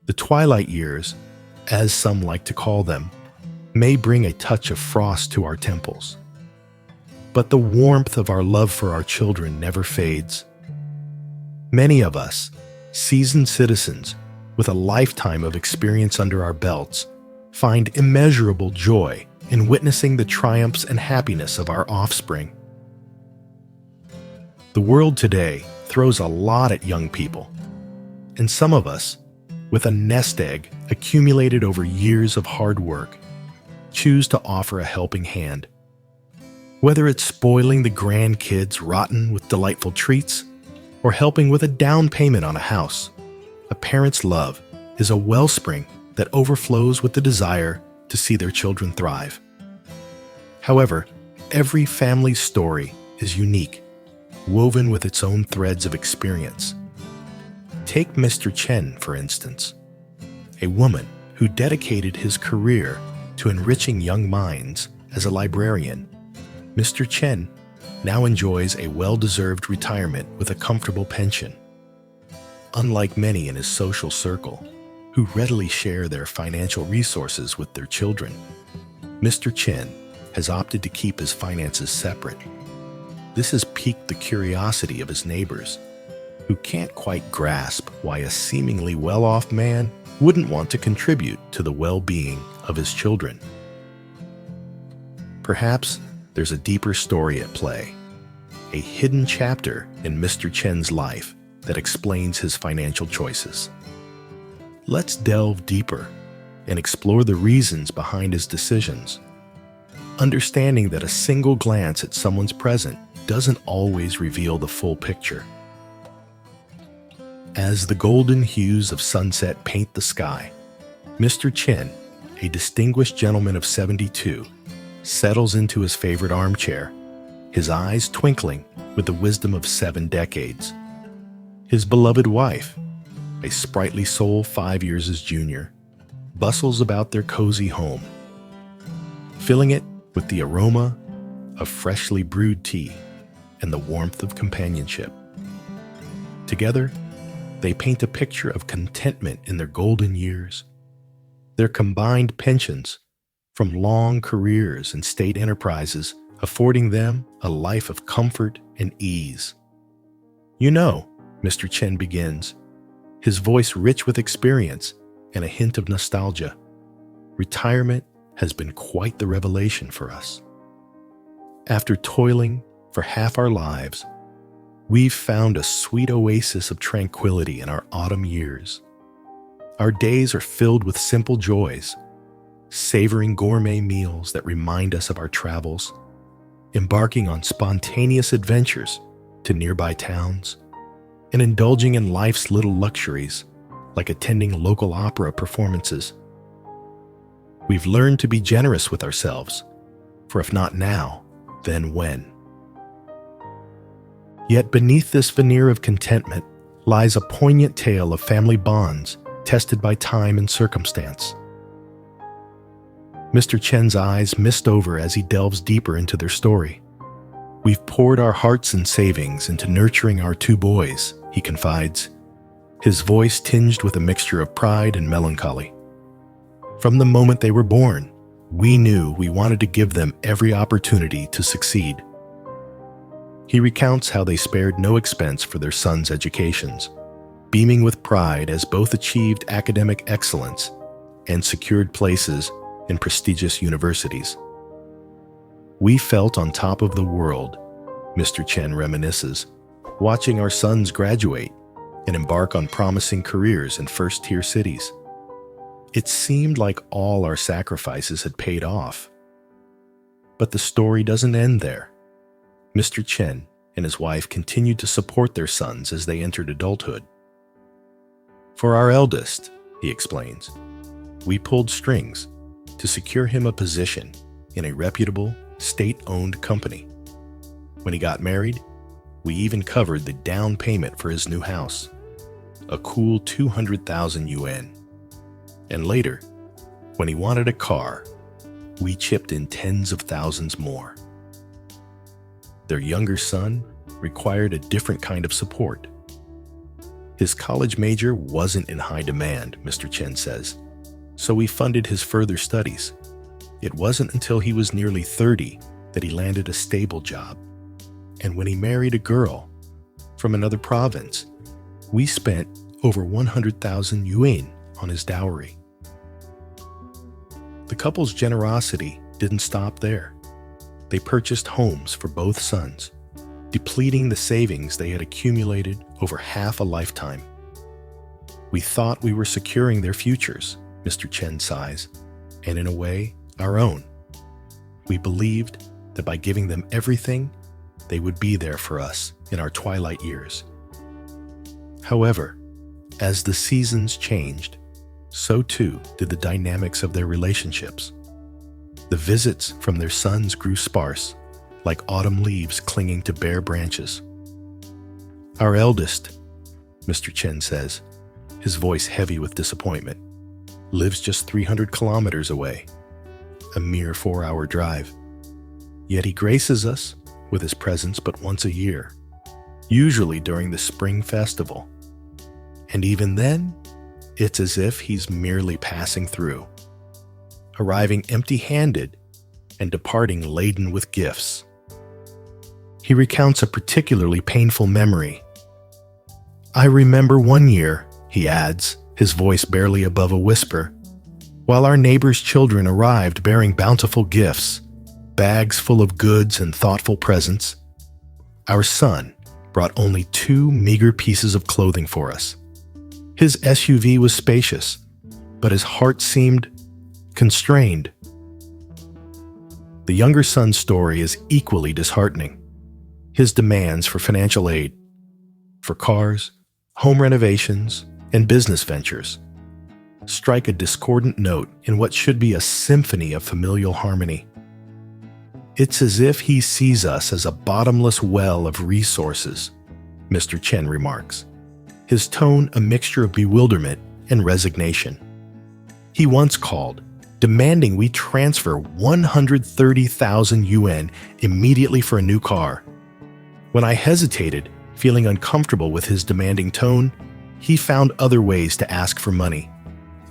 The twilight years, as some like to call them, may bring a touch of frost to our temples. But the warmth of our love for our children never fades. Many of us, seasoned citizens with a lifetime of experience under our belts, find immeasurable joy in witnessing the triumphs and happiness of our offspring. The world today throws a lot at young people, and some of us, with a nest egg accumulated over years of hard work, choose to offer a helping hand. Whether it's spoiling the grandkids rotten with delightful treats or helping with a down payment on a house, a parent's love is a wellspring that overflows with the desire to see their children thrive. However, every family's story is unique, woven with its own threads of experience. Take Mr. Chen, for instance, a woman who dedicated his career to enriching young minds as a librarian. Mr. Chen now enjoys a well-deserved retirement with a comfortable pension. Unlike many in his social circle, who readily share their financial resources with their children, Mr. Chen has opted to keep his finances separate. This has piqued the curiosity of his neighbors, who can't quite grasp why a seemingly well-off man wouldn't want to contribute to the well-being of his children. Perhaps there's a deeper story at play, a hidden chapter in Mr. Chen's life that explains his financial choices. Let's delve deeper and explore the reasons behind his decisions, understanding that a single glance at someone's present doesn't always reveal the full picture. As the golden hues of sunset paint the sky, Mr. Chen, a distinguished gentleman of 72, settles into his favorite armchair, his eyes twinkling with the wisdom of 7 decades. His beloved wife, a sprightly soul 5 years his junior, bustles about their cozy home, filling it with the aroma of freshly brewed tea and the warmth of companionship. Together, they paint a picture of contentment in their golden years, their combined pensions from long careers in state enterprises affording them a life of comfort and ease. "You know," Mr. Chen begins, his voice rich with experience and a hint of nostalgia, "retirement has been quite the revelation for us. After toiling for half our lives, we've found a sweet oasis of tranquility in our autumn years. Our days are filled with simple joys, savoring gourmet meals that remind us of our travels, embarking on spontaneous adventures to nearby towns, and indulging in life's little luxuries, like attending local opera performances. We've learned to be generous with ourselves, for if not now, then when?" Yet beneath this veneer of contentment lies a poignant tale of family bonds tested by time and circumstance. Mr. Chen's eyes mist over as he delves deeper into their story. "We've poured our hearts and savings into nurturing our 2 boys," he confides, his voice tinged with a mixture of pride and melancholy. "From the moment they were born, we knew we wanted to give them every opportunity to succeed." He recounts how they spared no expense for their sons' educations, beaming with pride as both achieved academic excellence and secured places in prestigious universities. "We felt on top of the world," Mr. Chen reminisces, "watching our sons graduate and embark on promising careers in first-tier cities. It seemed like all our sacrifices had paid off. But the story doesn't end there. Mr. Chen and his wife continued to support their sons as they entered adulthood. For our eldest," he explains, "we pulled strings to secure him a position in a reputable, state-owned company. When he got married, we even covered the down payment for his new house, a cool 200,000 yuan. And later, when he wanted a car, we chipped in tens of thousands more." Their younger son required a different kind of support. His college major wasn't in high demand, Mr. Chen says, so we funded his further studies. It wasn't until he was nearly 30 that he landed a stable job. And when he married a girl from another province, we spent over 100,000 yuan on his dowry. The couple's generosity didn't stop there. They purchased homes for both sons, depleting the savings they had accumulated over half a lifetime. We thought we were securing their futures, Mr. Chen sighs, and in a way, our own. We believed that by giving them everything, they would be there for us in our twilight years. However, as the seasons changed, so too did the dynamics of their relationships. The visits from their sons grew sparse, like autumn leaves clinging to bare branches. Our eldest, Mr. Chen says, his voice heavy with disappointment, lives just 300 kilometers away, a mere 4-hour drive. Yet he graces us with his presence but once a year, usually during the spring festival. And even then, it's as if he's merely passing through, arriving empty-handed and departing laden with gifts. He recounts a particularly painful memory. I remember one year, he adds, his voice barely above a whisper, while our neighbor's children arrived bearing bountiful gifts, bags full of goods and thoughtful presents. Our son brought only 2 meager pieces of clothing for us. His SUV was spacious, but his heart seemed constrained. The younger son's story is equally disheartening. His demands for financial aid, for cars, home renovations, and business ventures strike a discordant note in what should be a symphony of familial harmony. It's as if he sees us as a bottomless well of resources, Mr. Chen remarks, his tone a mixture of bewilderment and resignation. He once called, demanding we transfer 130,000 yuan immediately for a new car. When I hesitated, feeling uncomfortable with his demanding tone, he found other ways to ask for money,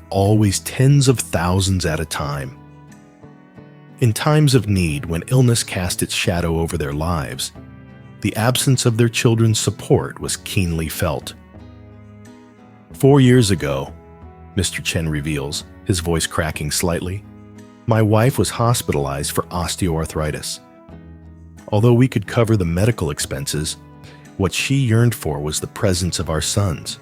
always tens of thousands at a time. In times of need, when illness cast its shadow over their lives, the absence of their children's support was keenly felt. 4 years ago, Mr. Chen reveals, his voice cracking slightly, my wife was hospitalized for osteoarthritis. Although we could cover the medical expenses, what she yearned for was the presence of our sons.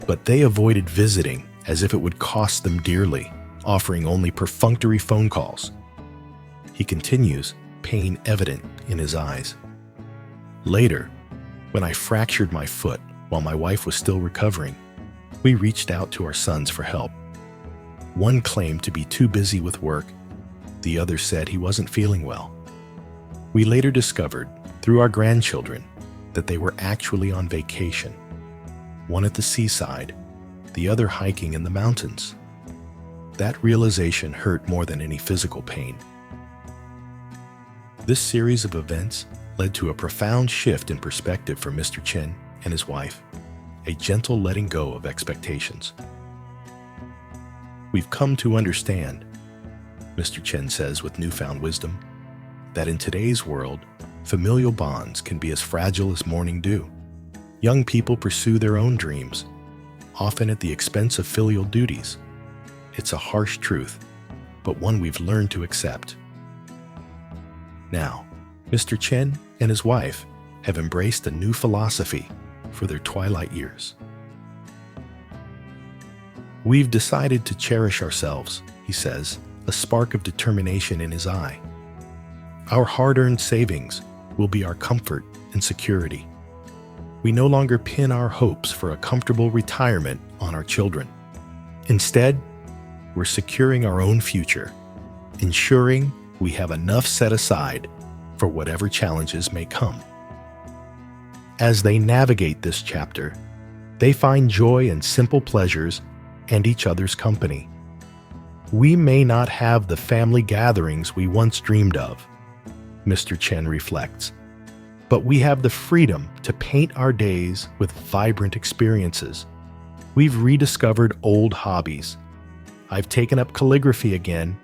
But they avoided visiting as if it would cost them dearly, offering only perfunctory phone calls. He continues, pain evident in his eyes. Later, when I fractured my foot while my wife was still recovering, we reached out to our sons for help. One claimed to be too busy with work. The other said he wasn't feeling well. We later discovered, through our grandchildren, that they were actually on vacation. One at the seaside, the other hiking in the mountains. That realization hurt more than any physical pain. This series of events led to a profound shift in perspective for Mr. Chen and his wife, a gentle letting go of expectations. We've come to understand, Mr. Chen says with newfound wisdom, that in today's world, familial bonds can be as fragile as morning dew. Young people pursue their own dreams, often at the expense of filial duties. It's a harsh truth, but one we've learned to accept. Now, Mr. Chen and his wife have embraced a new philosophy for their twilight years. We've decided to cherish ourselves, he says, a spark of determination in his eye. Our hard-earned savings will be our comfort and security. We no longer pin our hopes for a comfortable retirement on our children. Instead, we're securing our own future, ensuring we have enough set aside for whatever challenges may come. As they navigate this chapter, they find joy in simple pleasures and each other's company. We may not have the family gatherings we once dreamed of, Mr. Chen reflects, But we have the freedom to paint our days with vibrant experiences. We've rediscovered old hobbies. I've taken up calligraphy again,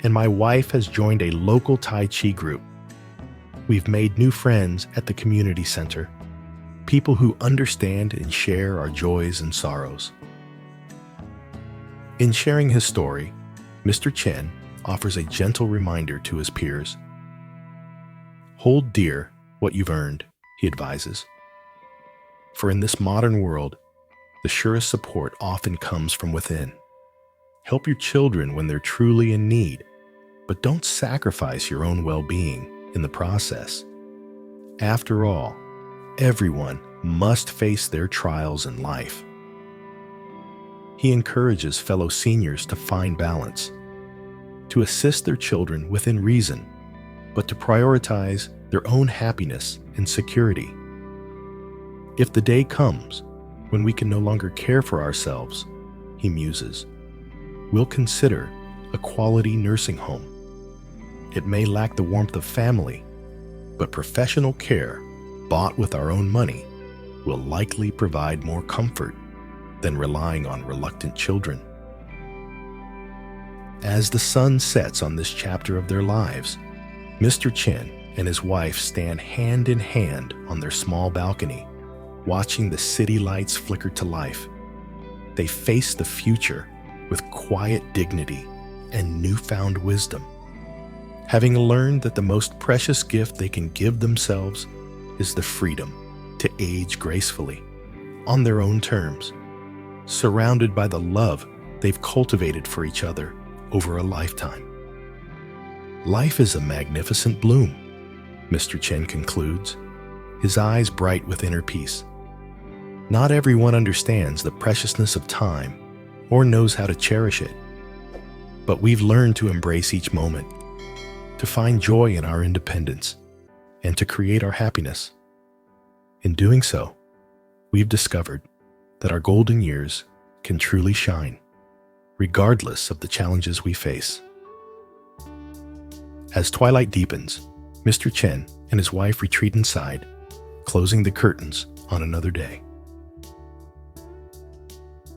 and my wife has joined a local Tai Chi group. We've made new friends at the community center, people who understand and share our joys and sorrows. In sharing his story, Mr. Chen offers a gentle reminder to his peers. Hold dear what you've earned, he advises. For in this modern world, the surest support often comes from within. Help your children when they're truly in need, but don't sacrifice your own well-being in the process. After all, everyone must face their trials in life. He encourages fellow seniors to find balance, to assist their children within reason, but to prioritize their own happiness and security. If the day comes when we can no longer care for ourselves, he muses, we'll consider a quality nursing home. It may lack the warmth of family, but professional care bought with our own money will likely provide more comfort than relying on reluctant children. As the sun sets on this chapter of their lives, Mr. Chen and his wife stand hand in hand on their small balcony, watching the city lights flicker to life. They face the future with quiet dignity and newfound wisdom, having learned that the most precious gift they can give themselves is the freedom to age gracefully, on their own terms, surrounded by the love they've cultivated for each other over a lifetime. Life is a magnificent bloom, Mr. Chen concludes, his eyes bright with inner peace. Not everyone understands the preciousness of time or knows how to cherish it, but we've learned to embrace each moment, to find joy in our independence, and to create our happiness. In doing so, we've discovered that our golden years can truly shine, regardless of the challenges we face. As twilight deepens, Mr. Chen and his wife retreat inside, closing the curtains on another day.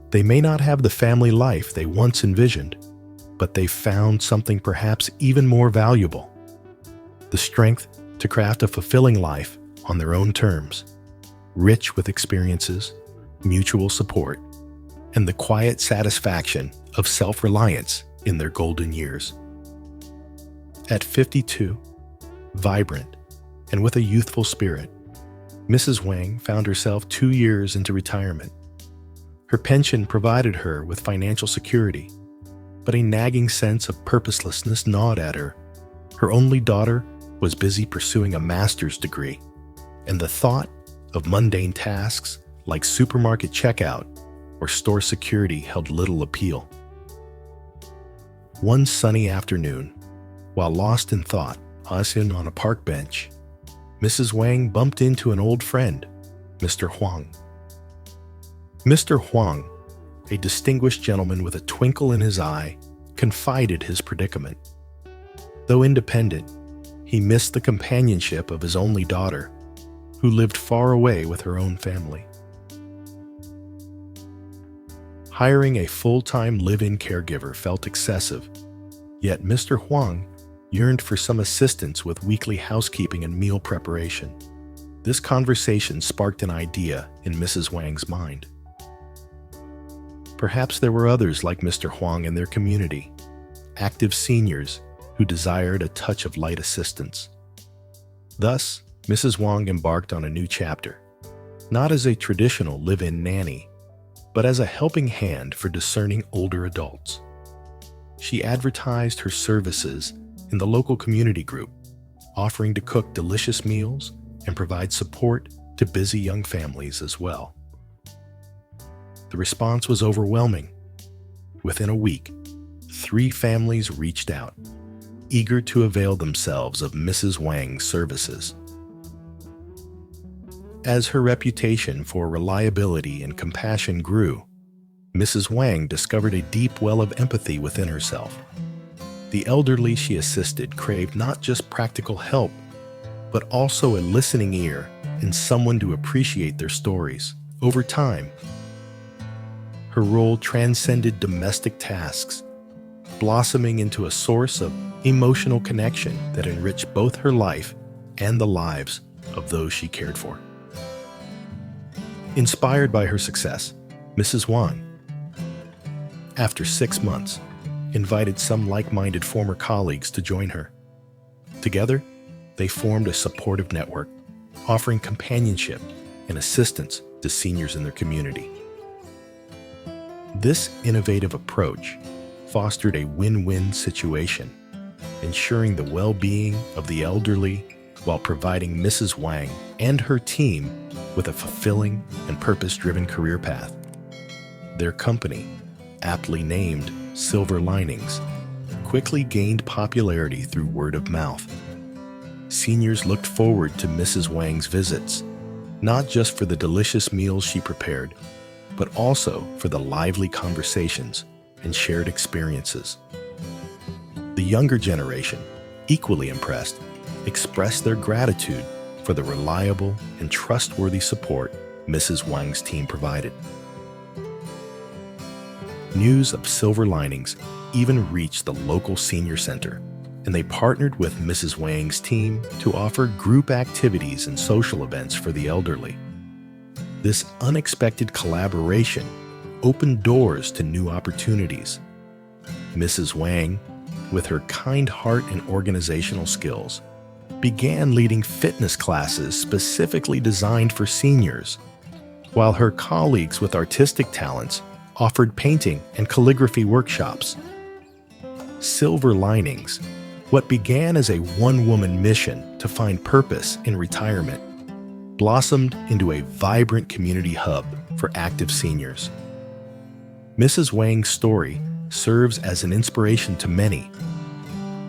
They may not have the family life they once envisioned, but they've found something perhaps even more valuable: the strength to craft a fulfilling life on their own terms, rich with experiences, mutual support, and the quiet satisfaction of self-reliance in their golden years. At 52, vibrant, and with a youthful spirit, Mrs. Wang found herself 2 years into retirement. Her pension provided her with financial security, but a nagging sense of purposelessness gnawed at her. Her only daughter was busy pursuing a master's degree, and the thought of mundane tasks like supermarket checkout or store security held little appeal. One sunny afternoon, while lost in thought, sitting on a park bench, Mrs. Wang bumped into an old friend, Mr. Huang. Mr. Huang, a distinguished gentleman with a twinkle in his eye, confided his predicament. Though independent, he missed the companionship of his only daughter, who lived far away with her own family. Hiring a full-time live-in caregiver felt excessive, yet Mr. Huang yearned for some assistance with weekly housekeeping and meal preparation. This conversation sparked an idea in Mrs. Wang's mind. Perhaps there were others like Mr. Huang in their community, active seniors who desired a touch of light assistance. Thus, Mrs. Wang embarked on a new chapter, not as a traditional live-in nanny, but as a helping hand for discerning older adults. She advertised her services in the local community group, offering to cook delicious meals and provide support to busy young families as well. The response was overwhelming. Within a week, 3 families reached out, eager to avail themselves of Mrs. Wang's services. As her reputation for reliability and compassion grew, Mrs. Wang discovered a deep well of empathy within herself. The elderly she assisted craved not just practical help, but also a listening ear and someone to appreciate their stories. Over time, her role transcended domestic tasks, blossoming into a source of emotional connection that enriched both her life and the lives of those she cared for. Inspired by her success, Mrs. Wang, after 6 months, invited some like-minded former colleagues to join her. Together, they formed a supportive network, offering companionship and assistance to seniors in their community. This innovative approach fostered a win-win situation, ensuring the well-being of the elderly while providing Mrs. Wang and her team with a fulfilling and purpose-driven career path. Their company, aptly named Silver Linings, quickly gained popularity through word of mouth. Seniors looked forward to Mrs. Wang's visits, not just for the delicious meals she prepared, but also for the lively conversations and shared experiences. The younger generation, equally impressed, expressed their gratitude for the reliable and trustworthy support Mrs. Wang's team provided. News of Silver Linings even reached the local senior center, and they partnered with Mrs. Wang's team to offer group activities and social events for the elderly. This unexpected collaboration opened doors to new opportunities. Mrs. Wang, with her kind heart and organizational skills, began leading fitness classes specifically designed for seniors, while her colleagues with artistic talents offered painting and calligraphy workshops. Silver Linings, what began as a one-woman mission to find purpose in retirement, blossomed into a vibrant community hub for active seniors. Mrs. Wang's story serves as an inspiration to many,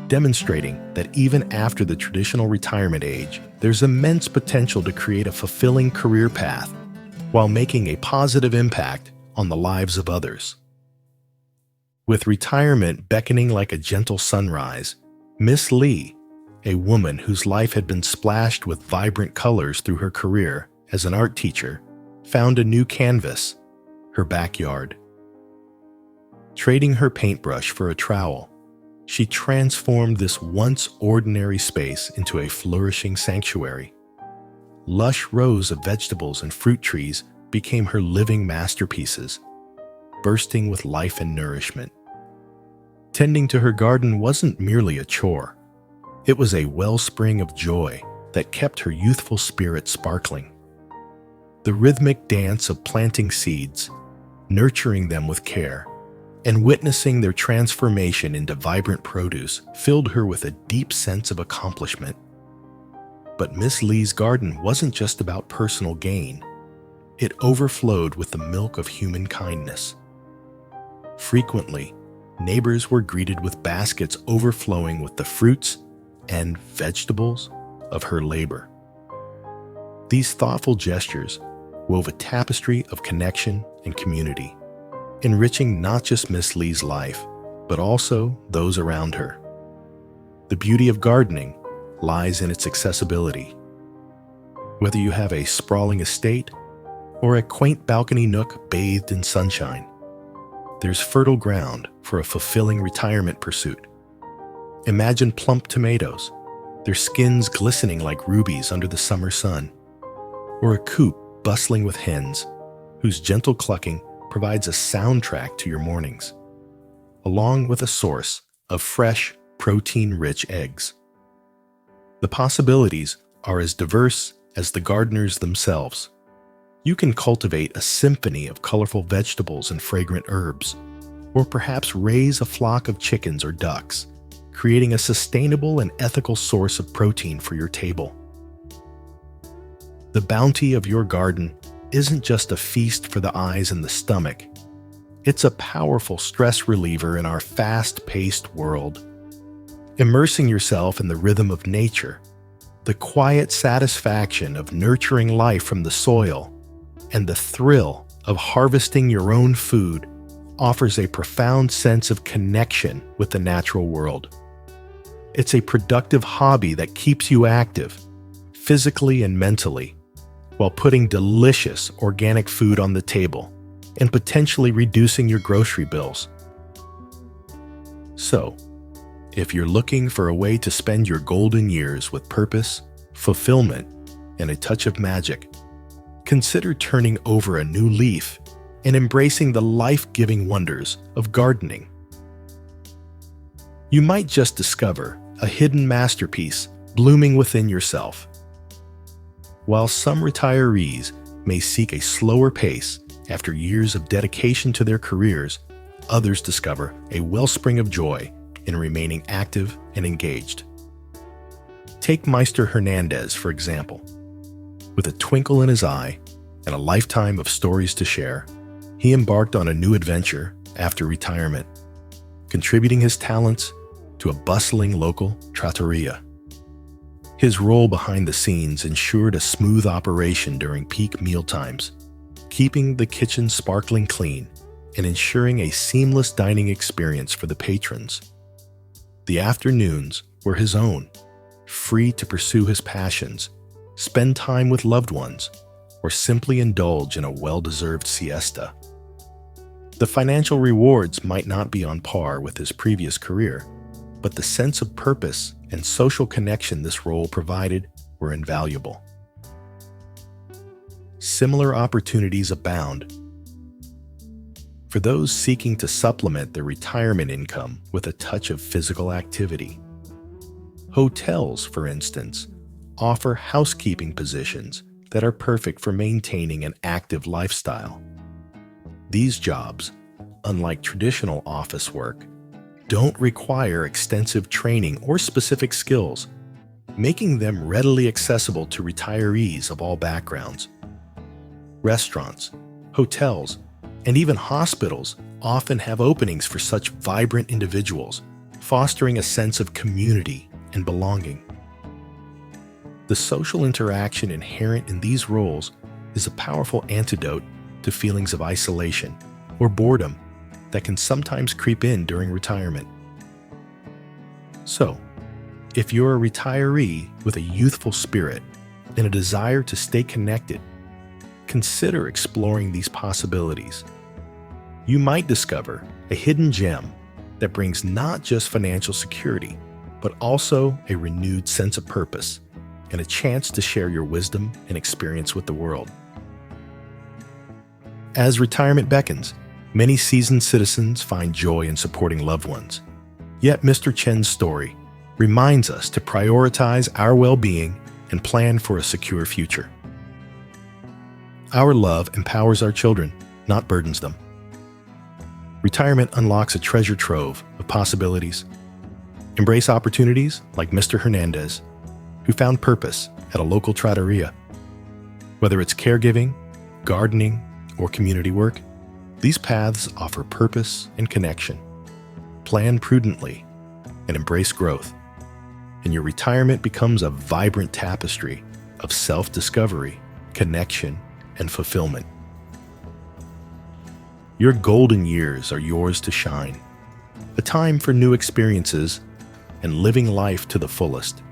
demonstrating that even after the traditional retirement age, there's immense potential to create a fulfilling career path while making a positive impact on the lives of others. With retirement beckoning like a gentle sunrise, Miss Lee, a woman whose life had been splashed with vibrant colors through her career as an art teacher, found a new canvas, her backyard. Trading her paintbrush for a trowel, she transformed this once ordinary space into a flourishing sanctuary. Lush rows of vegetables and fruit trees became her living masterpieces, bursting with life and nourishment. Tending to her garden wasn't merely a chore. It was a wellspring of joy that kept her youthful spirit sparkling. The rhythmic dance of planting seeds, nurturing them with care, and witnessing their transformation into vibrant produce filled her with a deep sense of accomplishment. But Miss Lee's garden wasn't just about personal gain. It overflowed with the milk of human kindness. Frequently, neighbors were greeted with baskets overflowing with the fruits and vegetables of her labor. These thoughtful gestures wove a tapestry of connection and community, enriching not just Miss Lee's life, but also those around her. The beauty of gardening lies in its accessibility. Whether you have a sprawling estate or a quaint balcony nook bathed in sunshine, there's fertile ground for a fulfilling retirement pursuit. Imagine plump tomatoes, their skins glistening like rubies under the summer sun, or a coop bustling with hens, whose gentle clucking provides a soundtrack to your mornings, along with a source of fresh, protein-rich eggs. The possibilities are as diverse as the gardeners themselves. You can cultivate a symphony of colorful vegetables and fragrant herbs, or perhaps raise a flock of chickens or ducks, creating a sustainable and ethical source of protein for your table. The bounty of your garden isn't just a feast for the eyes and the stomach. It's a powerful stress reliever in our fast-paced world. Immersing yourself in the rhythm of nature, the quiet satisfaction of nurturing life from the soil, and the thrill of harvesting your own food offers a profound sense of connection with the natural world. It's a productive hobby that keeps you active, physically and mentally, while putting delicious organic food on the table and potentially reducing your grocery bills. So, if you're looking for a way to spend your golden years with purpose, fulfillment, and a touch of magic, consider turning over a new leaf and embracing the life-giving wonders of gardening. You might just discover a hidden masterpiece blooming within yourself. While some retirees may seek a slower pace after years of dedication to their careers, others discover a wellspring of joy in remaining active and engaged. Take Meister Hernandez, for example. With a twinkle in his eye and a lifetime of stories to share, he embarked on a new adventure after retirement, contributing his talents to a bustling local trattoria. His role behind the scenes ensured a smooth operation during peak mealtimes, keeping the kitchen sparkling clean and ensuring a seamless dining experience for the patrons. The afternoons were his own, free to pursue his passions, spend time with loved ones, or simply indulge in a well-deserved siesta. The financial rewards might not be on par with his previous career, but the sense of purpose and social connection this role provided were invaluable. Similar opportunities abound for those seeking to supplement their retirement income with a touch of physical activity. Hotels, for instance, offer housekeeping positions that are perfect for maintaining an active lifestyle. These jobs, unlike traditional office work, don't require extensive training or specific skills, making them readily accessible to retirees of all backgrounds. Restaurants, hotels, and even hospitals often have openings for such vibrant individuals, fostering a sense of community and belonging. The social interaction inherent in these roles is a powerful antidote to feelings of isolation or boredom that can sometimes creep in during retirement. So, if you're a retiree with a youthful spirit and a desire to stay connected, consider exploring these possibilities. You might discover a hidden gem that brings not just financial security, but also a renewed sense of purpose and a chance to share your wisdom and experience with the world. As retirement beckons, many seasoned citizens find joy in supporting loved ones. Yet Mr. Chen's story reminds us to prioritize our well-being and plan for a secure future. Our love empowers our children, not burdens them. Retirement unlocks a treasure trove of possibilities. Embrace opportunities like Mr. Hernandez, who found purpose at a local trattoria. Whether it's caregiving, gardening, or community work, these paths offer purpose and connection. Plan prudently and embrace growth, and your retirement becomes a vibrant tapestry of self-discovery, connection, and fulfillment. Your golden years are yours to shine, a time for new experiences and living life to the fullest.